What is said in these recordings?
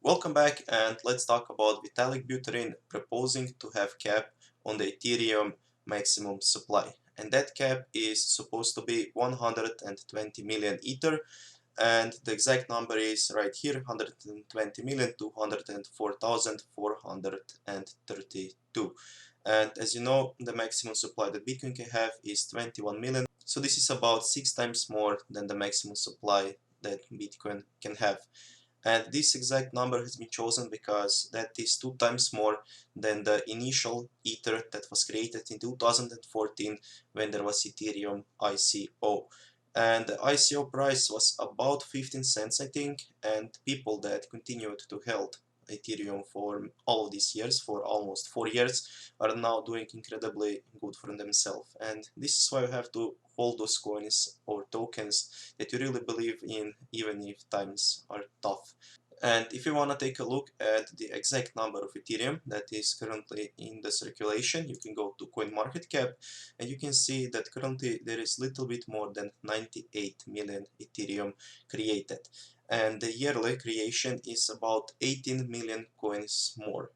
Welcome back, and let's talk about Vitalik Buterin proposing to have cap on the Ethereum maximum supply. And that cap is supposed to be 120 million Ether, and the exact number is right here, 120,204,432. And as you know, the maximum supply that Bitcoin can have is 21 million. So this is about 6 times more than the maximum supply that Bitcoin can have. And this exact number has been chosen because that is 2 times more than the initial Ether that was created in 2014 when there was Ethereum ICO. And the ICO price was about 15 cents, I think, and people that continued to hold Ethereum for all of these years, for almost 4 years, are now doing incredibly good for themselves. And this is why you have to hold those coins or tokens that you really believe in, even if times are tough. And if you want to take a look at the exact number of Ethereum that is currently in the circulation, you can go to CoinMarketCap and you can see that currently there is little bit more than 98 million Ethereum created. And the yearly creation is about 18 million coins more.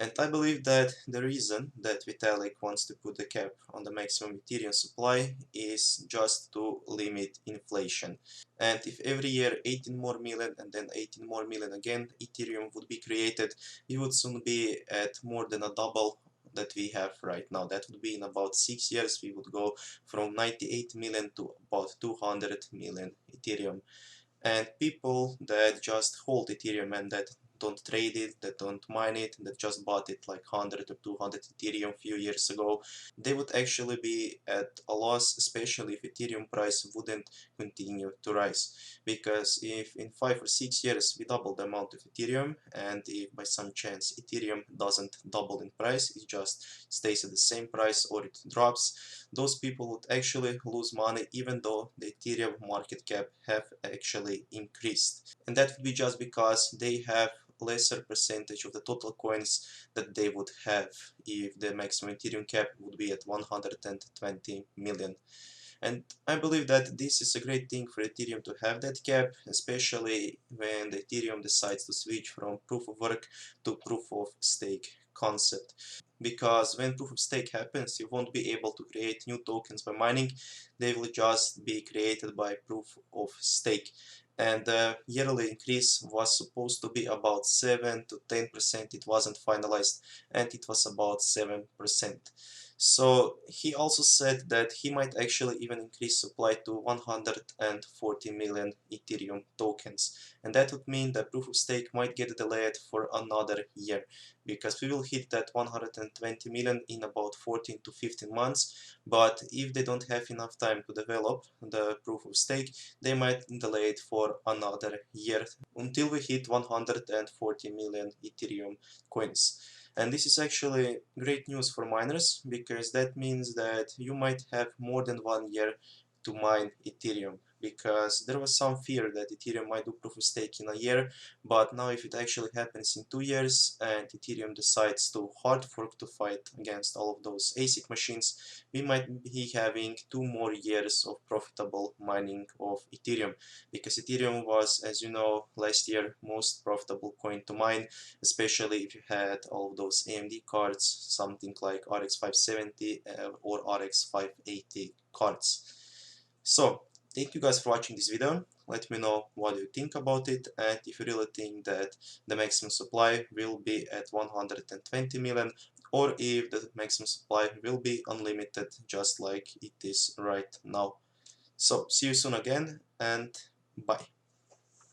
And I believe that the reason that Vitalik wants to put the cap on the maximum Ethereum supply is just to limit inflation. And if every year 18 more million and then 18 more million again Ethereum would be created, we would soon be at more than a double that we have right now. That would be in about 6 years we would go from 98 million to about 200 million Ethereum. And people that just hold Ethereum and that don't trade it, that don't mine it, that just bought it like 100 or 200 Ethereum a few years ago, they would actually be at a loss, especially if Ethereum price wouldn't continue to rise. Because if in 5 or 6 years we double the amount of Ethereum, and if by some chance Ethereum doesn't double in price, it just stays at the same price or it drops, those people would actually lose money even though the Ethereum market cap have actually increased. And that would be just because they have lesser percentage of the total coins that they would have if the maximum Ethereum cap would be at 120 million. And I believe that this is a great thing for Ethereum to have that cap, especially when the Ethereum decides to switch from proof of work to proof of stake concept. Because when proof of stake happens, you won't be able to create new tokens by mining, they will just be created by proof of stake. And the yearly increase was supposed to be about 7 to 10%, it wasn't finalized, and it was about 7%. So he also said that he might actually even increase supply to 140 million Ethereum tokens. And that would mean that proof of stake might get delayed for another year, because we will hit that 120 million in about 14 to 15 months. But if they don't have enough time to develop the proof of stake, they might delay it for another year until we hit 140 million Ethereum coins. And this is actually great news for miners, because that means that you might have more than 1 year to mine Ethereum, because there was some fear that Ethereum might do proof of stake in a year, but now if it actually happens in 2 years and Ethereum decides to hard fork to fight against all of those ASIC machines, we might be having 2 more years of profitable mining of Ethereum, because Ethereum was, as you know, last year most profitable coin to mine, especially if you had all of those AMD cards, something like RX 570 or RX 580 cards. So, thank you guys for watching this video. Let me know what you think about it, and if you really think that the maximum supply will be at 120 million, or if the maximum supply will be unlimited just like it is right now. So, see you soon again, and bye.